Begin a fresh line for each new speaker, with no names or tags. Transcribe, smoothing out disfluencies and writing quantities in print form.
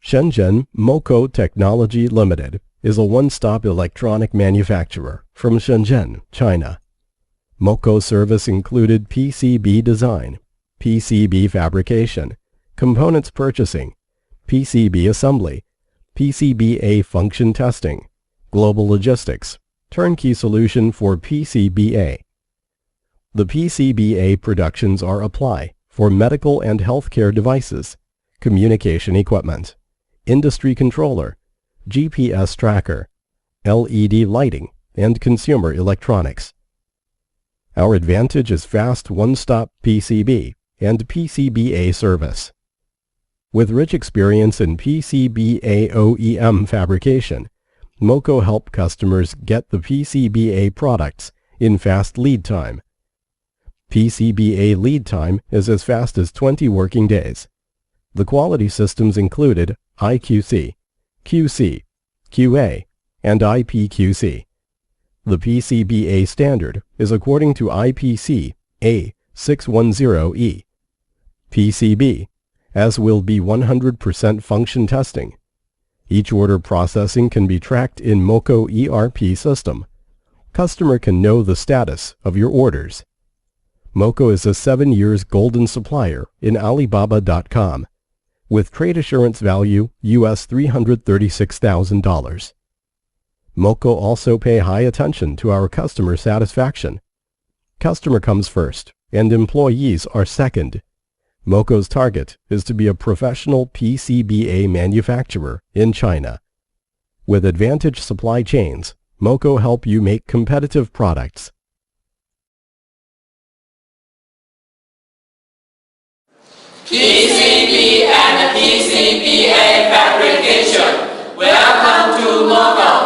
Shenzhen MOKO Tech Ltd. is a one-stop electronic manufacturer from Shenzhen, China. MOKO service included PCB design, PCB fabrication, components purchasing, PCB assembly, PCBA function testing, global logistics, turnkey solution for PCBA. The PCBA productions are apply for medical and healthcare devices, communication equipment, industry controller, GPS tracker, LED lighting, and consumer electronics. Our advantage is fast one-stop PCB and PCBA service. With rich experience in PCBA OEM fabrication, MOKO help customers get the PCBA products in fast lead time. PCBA lead time is as fast as 20 working days. The quality systems included IQC, QC, QA, and IPQC. The PCBA standard is according to IPC A610E. PCB, as will be 100% function testing. Each order processing can be tracked in MOKO ERP system. Customer can know the status of your orders. MOKO is a 7 years golden supplier in Alibaba.com with trade assurance value US $336,000. MOKO also pay high attention to our customer satisfaction. Customer comes first and employees are second. MOKO's target is to be a professional PCBA manufacturer in China. With advantage supply chains, MOKO help you make competitive products.
PCB and PCBA fabrication. Welcome to MOKO.